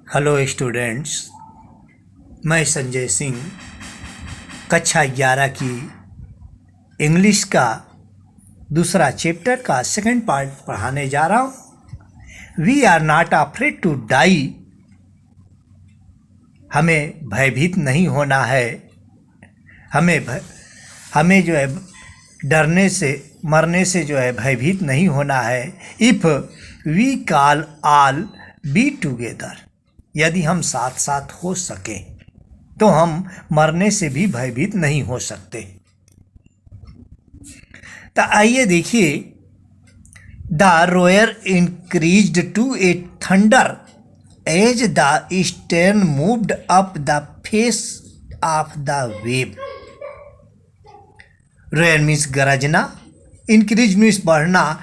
Hello students, मैं संजय सिंह कक्षा 11 की इंग्लिश का दूसरा चैप्टर का सेकंड पार्ट पढ़ाने जा रहा हूँ। We are not afraid to die. हमें भयभीत नहीं होना है। हमें जो है डरने से मरने से जो है भयभीत नहीं होना है। If we call all be together, यदि हम साथ साथ हो सके तो हम मरने से भी भयभीत नहीं हो सकते। तो आइए देखिए, the roar increased to a thunder as the stern moved up the face of the wave. Roar means गरजना, इंक्रीज मीन्स बढ़ना,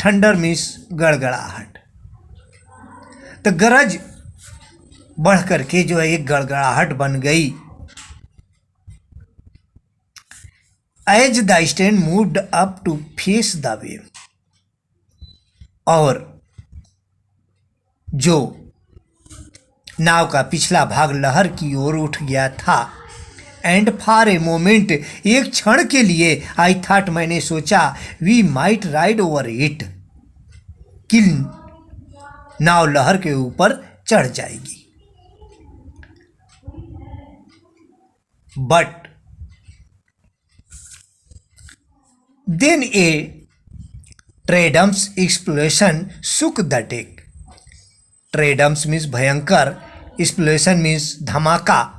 थंडर मीन्स गड़गड़ाहट। तो गरज बढ़ करके जो है एक गड़गड़ाहट बन गई। As the stern moved up to face the wave, और जो नाव का पिछला भाग लहर की ओर उठ गया था। एंड फॉर ए मोमेंट, एक क्षण के लिए, आई थॉट, मैंने सोचा, we might ride over it, कि नाव लहर के ऊपर चढ़ जाएगी। But then a tremendous explosion shook the deck. Tremendous means भयंकर, एक्सप्लोशन मीन्स धमाका।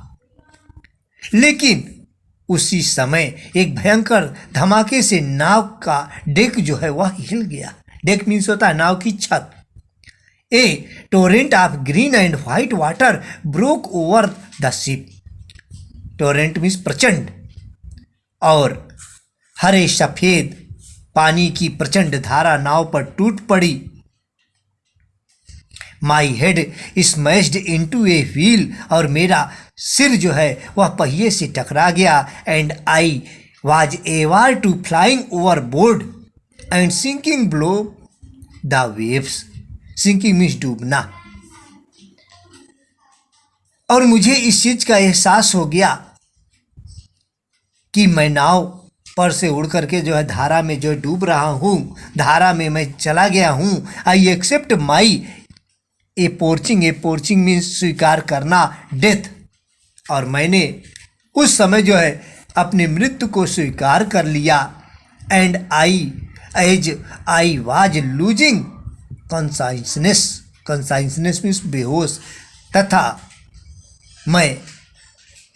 लेकिन उसी समय एक भयंकर धमाके से नाव का डेक जो है वह हिल गया। डेक मीन्स होता है नाव की छत। A torrent of green and white water broke over the ship. Torrent means प्रचंड, और हरे सफेद पानी की प्रचंड धारा नाव पर टूट पड़ी। My head smashed into a wheel, और मेरा सिर जो है वह पहिए से टकरा गया। And I was ever to flying overboard and sinking below the waves. Sinking means डूबना। और मुझे इस चीज का एहसास हो गया कि मैं नाव पर से उड़ करके जो है धारा में जो डूब रहा हूँ, धारा में मैं चला गया हूँ। I accept my A पोर्चिंग means स्वीकार करना, डेथ। और मैंने उस समय जो है अपनी मृत्यु को स्वीकार कर लिया। And as I was losing consciousness means बेहोश, तथा मैं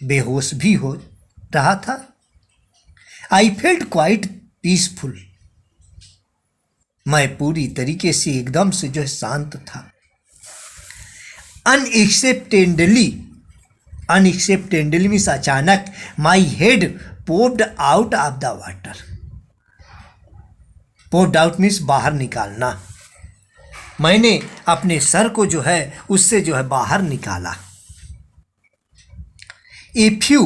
बेहोश भी हो रहा था। आई फेल्ट क्वाइट पीसफुल, मैं पूरी तरीके से एकदम से जो है शांत था। अनएक्सेप्टेबली मीन्स अचानक, my head popped out of the water. Popped out means बाहर निकालना। मैंने अपने सर को जो है उससे जो है बाहर निकाला। ए फ्यू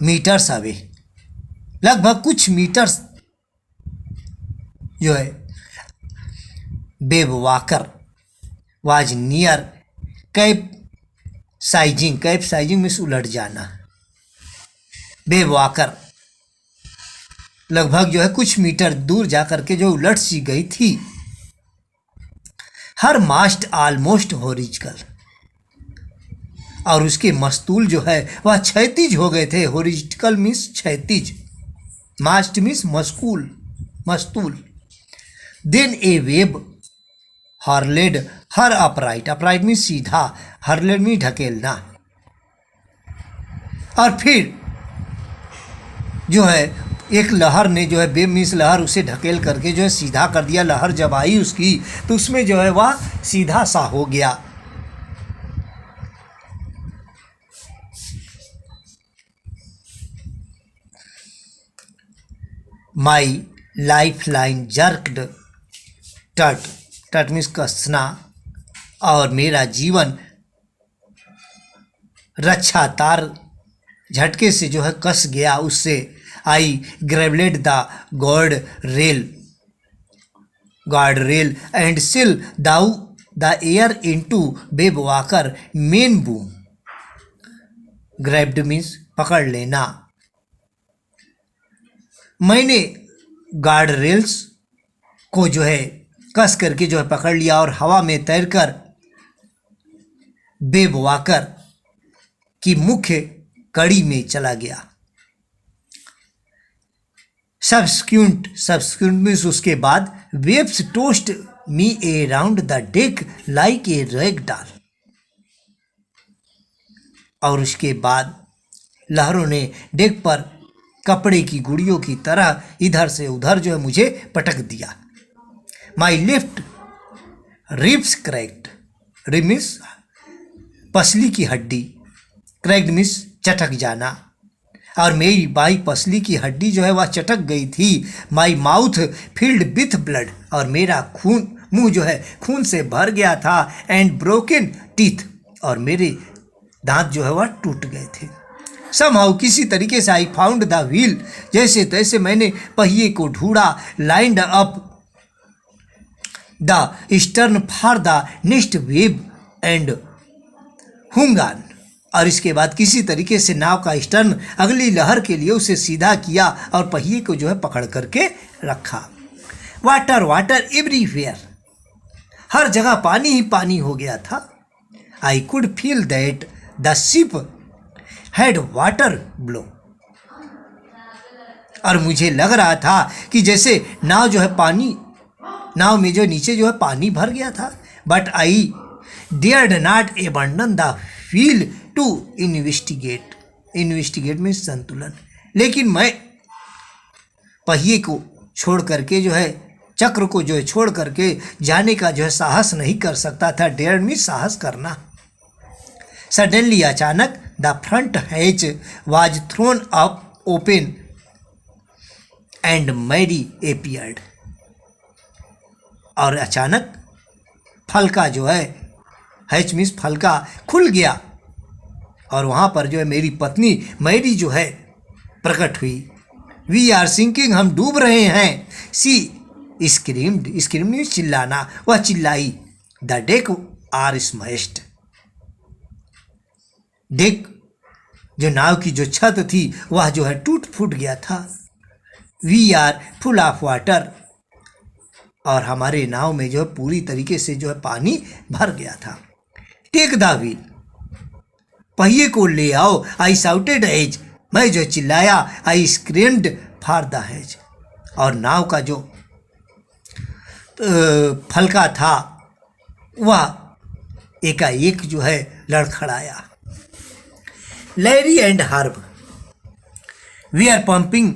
मीटर्स अवे, लगभग कुछ मीटर्स जो है, wave walker was near capsizing means उलट जाना। वेव वॉकर लगभग जो है कुछ मीटर दूर जाकर के जो उलट सी गई थी। हर मास्ट ऑलमोस्ट हॉरिजॉन्टल, और उसके मस्तूल जो है वह क्षैतिज हो गए थे। हॉरिजॉन्टल मीन्स क्षैतिज, मास्ट मीन्स मस्तूल। देन ए वेब हर्लेड हर अपराइट मीन्स सीधा, हर्लेड मीन्स ढकेलना। और फिर जो है एक लहर ने जो है, वेब मीन्स लहर, उसे ढकेल करके जो है सीधा कर दिया। लहर जब आई उसकी तो उसमें जो है वह सीधा सा हो गया। माई लाइफ लाइन जर्क्ड, टट मीन्स कसना, और मेरा जीवन रक्षा तार झटके से जो है कस गया उससे। I grabbed the guard rail and sailed through the air into Wavewalker main boom. Grabbed means पकड़ लेना। मैंने गार्ड रेल्स को जो है कस करके जो है पकड़ लिया और हवा में तैरकर वेब वॉकर की मुख्य कड़ी में चला गया। सब्सिक्वेंट मीन्स उसके बाद, waves toast me around the deck like a rag doll. और उसके बाद लहरों ने डेक पर कपड़े की गुड़ियों की तरह इधर से उधर जो है मुझे पटक दिया। My left ribs cracked. Rib means पसली की हड्डी, क्रैक्ड मीन्स चटक जाना, और मेरी बाई पसली की हड्डी जो है वह चटक गई थी। My mouth filled with blood. और मेरा मुंह जो है खून से भर गया था। And broken teeth. और मेरे दांत जो है वह टूट गए थे। समहाउ किसी तरीके से आई फाउंड द व्हील। जैसे तैसे मैंने पहिए को ढूंढा। Lined up the stern for the next wave and hung on. और इसके बाद किसी तरीके से नाव का स्टर्न अगली लहर के लिए उसे सीधा किया और पहिए को जो है पकड़ करके रखा। Water water everywhere. हर जगह पानी ही पानी हो गया था। I could feel that the ship had water blow. और मुझे लग रहा था कि जैसे नाव जो है नाव में जो नीचे जो है पानी भर गया था। But I dared not abandon the wheel to investigate. Investigate means संतुलन। लेकिन मैं पहिए को छोड़ करके जो है, चक्र को जो है छोड़ करके जाने का जो है साहस नहीं कर सकता था। डेयर मीन्स साहस करना। सडनली अचानक the front hatch was thrown up open and Mary appeared. और अचानक फलका जो है, हैच मीन्स फलका, खुल गया और वहाँ पर जो है मेरी पत्नी मैरी जो है प्रकट हुई। वी आर सिंकिंग, हम डूब रहे हैं। सी स्क्रीम्ड। स्क्रीम मीन्स चिल्लाना। वह चिल्लाई। The deck are smashed. Deck जो नाव की जो छत थी वह जो है टूट फूट गया था। We are full of water. और हमारे नाव में जो है पूरी तरीके से जो है पानी भर गया था। Take the wheel. पहिए को ले आओ। I shouted as. मैं जो चिल्लाया। I screamed for the haze. और नाव का जो फलका था वह एकाएक जो है लड़खड़ाया। Larry and Herb we are pumping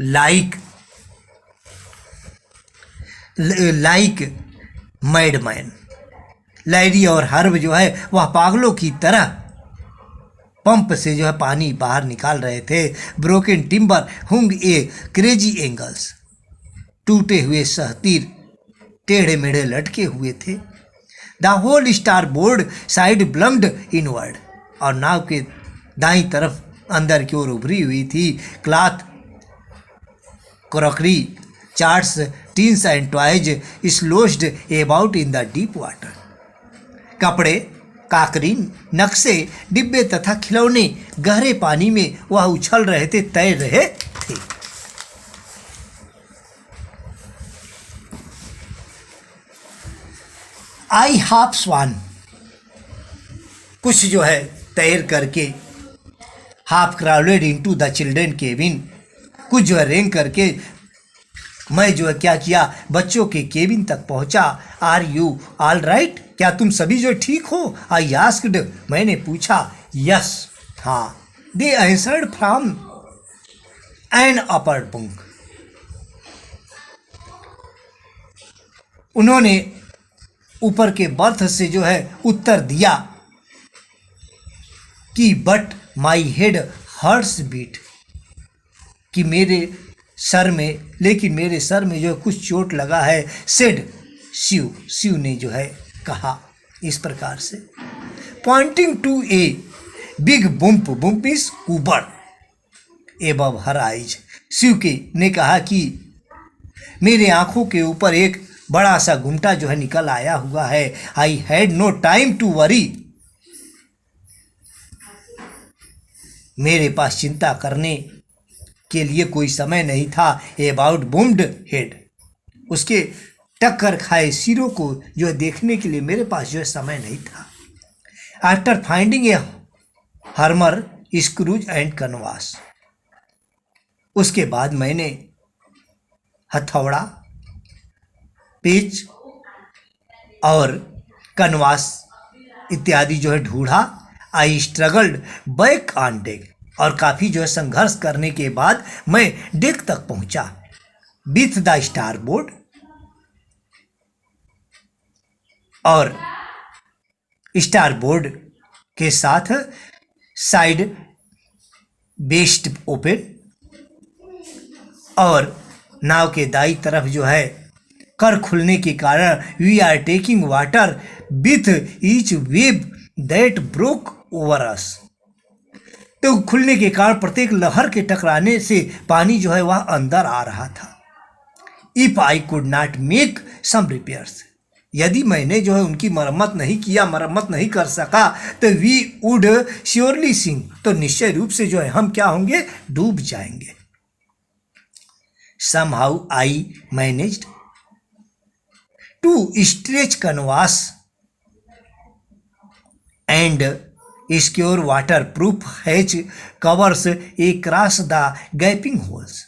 like madman. Larry और हर्ब जो है वह पागलों की तरह पंप से जो है पानी बाहर निकाल रहे थे। Broken timber hung a crazy angles. टूटे हुए सहतीर टेढ़े मेढ़े लटके हुए थे। The whole starboard side bulged inward. और नाव के दाईं तरफ अंदर की ओर उभरी हुई थी। Cloth, crockery, charts, tins and toys sloshed about in the deep water. कपड़े, काकरीन, नक्शे, डिब्बे तथा खिलौने गहरे पानी में वह उछल रहे थे, तैर रहे थे। आई हाफ स्वान। कुछ जो है तैर करके half crowded into the children cabin. कुछ जो है रेंग करके मैं जो है क्या किया, बच्चों के केबिन तक पहुंचा। Are you all right? क्या तुम सभी जो ठीक हो? I asked. मैंने पूछा। यस, हाँ। They answered from an upper bunk. उन्होंने ऊपर के बर्थ से जो है उत्तर दिया कि but my head hurts bit. कि मेरे सर में, लेकिन मेरे सर में जो कुछ चोट लगा है। सेड शिव ने जो है कहा इस प्रकार से, pointing to a big bump. Bump is ऊपर, एबव हर आइज। शिव के ने कहा कि मेरे आंखों के ऊपर एक बड़ा सा गुमटा जो है निकल आया हुआ है। I had no time to worry, मेरे पास चिंता करने के लिए कोई समय नहीं था। अबाउट बुम्ड हेड, उसके टक्कर खाए सिरों को जो है देखने के लिए मेरे पास जो है समय नहीं था। After finding a hammer screws and canvas, उसके बाद मैंने हथौड़ा, पेच और कनवास इत्यादि जो है ढूंढा। आई स्ट्रगल्ड बैक ऑन डेक, और काफ़ी जो है संघर्ष करने के बाद मैं डेक तक पहुंचा। विथ द स्टार बोर्ड, और स्टार बोर्ड के साथ साइड बेस्ट ओपन, और नाव के दाई तरफ जो है कर खुलने के कारण we are taking water with each wave that broke over us, तो खुलने के कारण प्रत्येक लहर के टकराने से पानी जो है वह अंदर आ रहा था। If I could not make some repairs, यदि मैंने जो है उनकी मरम्मत नहीं किया, मरम्मत नहीं कर सका, तो वी वुड श्योरली सिंक, तो निश्चय रूप से जो है हम क्या होंगे, डूब जाएंगे। somehow I managed to stretch canvas and secure waterproof hatch covers across the gaping holes।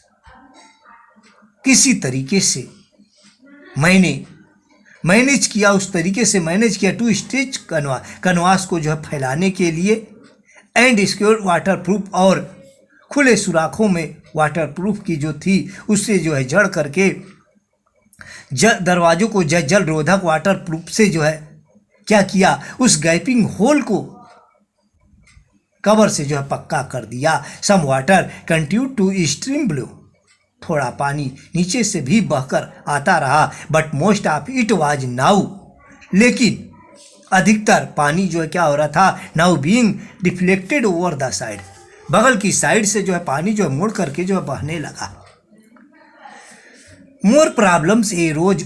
किसी तरीके से मैंने मैनेज किया, उस तरीके से मैनेज किया टू स्ट्रेच कनवास को जो है फैलाने के लिए, एंड सिक्योर वाटरप्रूफ, और खुले सुराखों में वाटरप्रूफ की जो थी उससे जो है जड़ करके दरवाजों को जल रोधक वाटरप्रूफ से जो है क्या किया, उस गैपिंग होल को कवर से जो है पक्का कर दिया। Some water continue to stream below, थोड़ा पानी नीचे से भी बहकर आता रहा, but most of it was now, लेकिन अधिकतर पानी जो है क्या हो रहा था, now being deflected over the side, बगल की साइड से जो है पानी जो है मुड़ करके जो है बहने लगा। More problems arose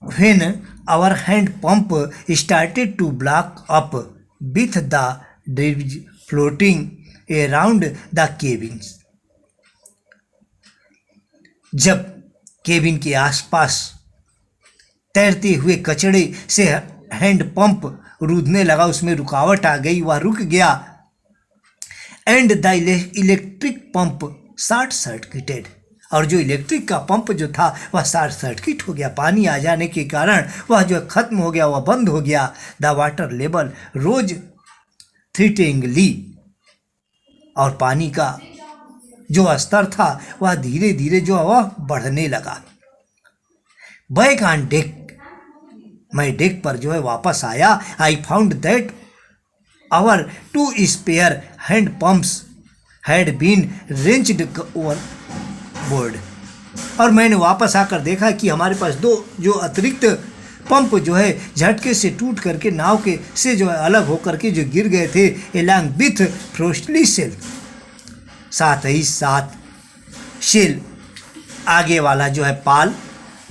when our hand pump started to block up with the debris floating around the cabins. जब केबिन के आसपास तैरते हुए कचड़े से हैंड पंप रूदने लगा, उसमें रुकावट आ गई, वह रुक गया। And the electric pump short circuited, और जो इलेक्ट्रिक का पंप जो था वह शॉर्ट सर्किट हो गया, पानी आ जाने के कारण वह जो खत्म हो गया, वह बंद हो गया। द वाटर लेवल रोज थ्रिटेंगली, और पानी का जो स्तर था वह धीरे धीरे जो वह बढ़ने लगा। बैक ऑन डेक, मैं डेक पर जो है वापस आया। I found that our two spare hand pumps had been wrenched overboard, और मैंने वापस आकर देखा कि हमारे पास दो जो अतिरिक्त पंप जो है झटके से टूट करके नाव के से जो है अलग होकर के जो गिर गए थे, एलॉन्ग विथ फ्रोस्टली सेल, साथ ही साथ शेल आगे वाला जो है पाल,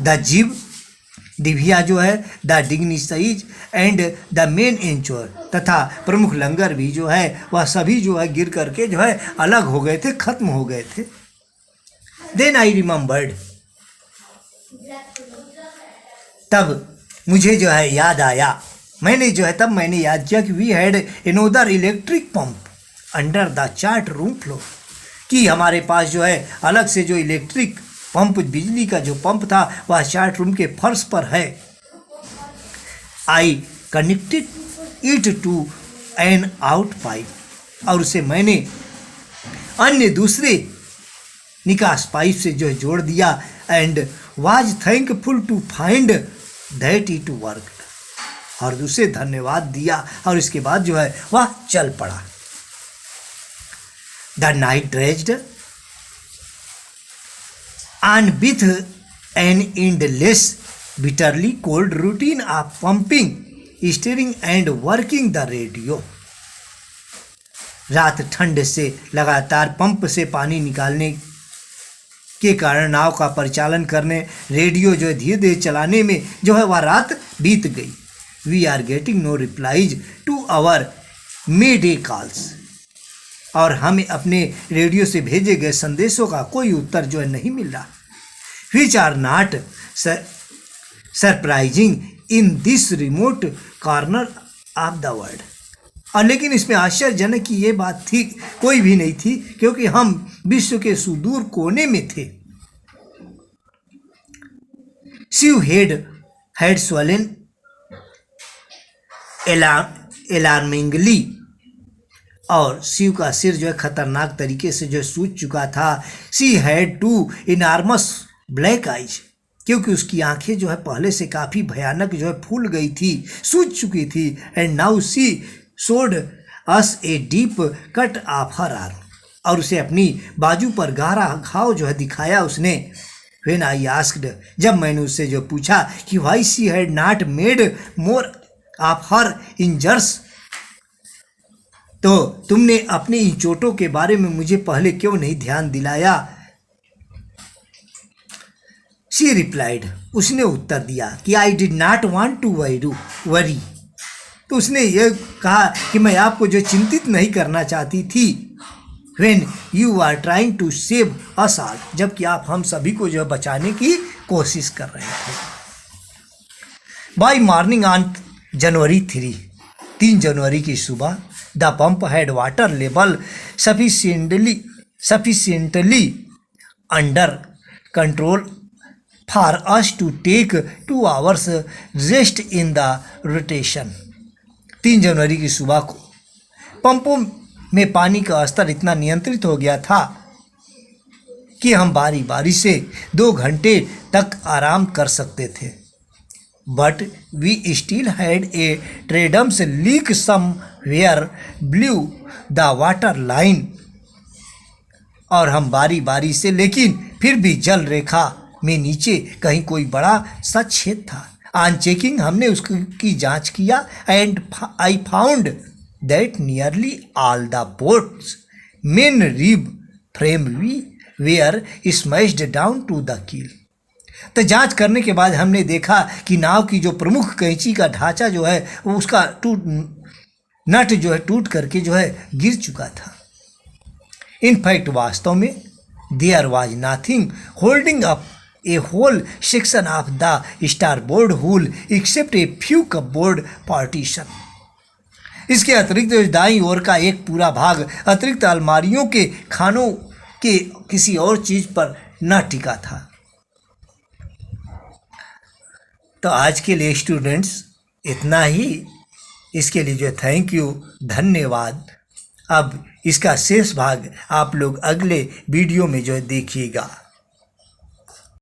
द जिब डिभिया जो है, the dinghies and the main anchor, तथा प्रमुख लंगर भी जो है वह सभी जो है गिर करके जो है अलग हो गए थे, खत्म हो गए थे। देन आई रिमेंबर्ड, तब मुझे जो है याद आया, मैंने याद किया कि we had another electric pump under the chart room floor, कि हमारे पास जो है अलग से जो इलेक्ट्रिक पंप, बिजली का जो पंप था वह चार्ट रूम के फर्श पर है। I connected it to an out pipe, और उसे मैंने अन्य दूसरे निकास पाइप से जो है जोड़ दिया। And was thankful to find that it work, और उसे धन्यवाद दिया, और इसके बाद जो है वह चल पड़ा। The night raged on with an endless, bitterly cold routine of pumping, steering and working the radio। रात ठंड से लगातार पंप से पानी निकालने के कारण नाव का परिचालन करने, रेडियो जो है धीरे धीरे चलाने में जो है वह रात बीत गई। We are getting no replies to our may calls, और हमें अपने रेडियो से भेजे गए संदेशों का कोई उत्तर जो है नहीं मिल रहा। Which are not surprising in this remote corner of the world. और लेकिन इसमें आश्चर्यजनक की ये बात थी कोई भी नहीं थी, क्योंकि हम विश्व के सुदूर कोने में थे। शिव हैड स्वलन अलार्मिंगली, और शिव का सिर जो है खतरनाक तरीके से जो है सूज चुका था। She had two enormous black eyes, क्योंकि उसकी आंखें जो है पहले से काफ़ी भयानक जो है फूल गई थी, सूज चुकी थी। And now she showed us a deep cut of her arm, और उसे अपनी बाजू पर गहरा घाव जो है दिखाया उसने। व्हेन आई आस्क्ड, जब मैंने उससे जो पूछा कि why she had not made more of her इंजर्स, तो तुमने अपनी इन चोटों के बारे में मुझे पहले क्यों नहीं ध्यान दिलाया। शी रिप्लाइड, उसने उत्तर दिया कि I did not want to worry, तो उसने ये कहा कि मैं आपको जो चिंतित नहीं करना चाहती थी। When you are trying to save us all, जबकि आप हम सभी को जो बचाने की कोशिश कर रहे थे। बाय मॉर्निंग ऑन जनवरी 3 जनवरी की सुबह, the pump had water level sufficiently under control for us to take 2 hours rest in the rotation. 3 जनवरी की सुबह को पंपों में पानी का स्तर इतना नियंत्रित हो गया था कि हम बारी बारी से 2 घंटे तक आराम कर सकते थे। But we still had a tremendous leak somewhere below the water line, और हम बारी बारी से, लेकिन फिर भी जल रेखा में नीचे कहीं कोई बड़ा सा छेद था। ऑन चेकिंग, हमने उसकी जांच किया, and I found that nearly all the boat's main rib frame were smashed down to the keel. तो जांच करने के बाद हमने देखा कि नाव की जो प्रमुख कैंची का ढांचा जो है वो उसका नट जो है टूट करके जो है गिर चुका था। इनफैक्ट वास्तव में there was nothing holding up a whole section of the starboard hull except a few cupboard partition. इसके अतिरिक्त दाईं ओर का एक पूरा भाग अतिरिक्त अलमारियों के खानों के किसी और चीज़ पर न टिका था। तो आज के लिए स्टूडेंट्स इतना ही। इसके लिए जो थैंक यू, धन्यवाद। अब इसका शेष भाग आप लोग अगले वीडियो में जो देखिएगा।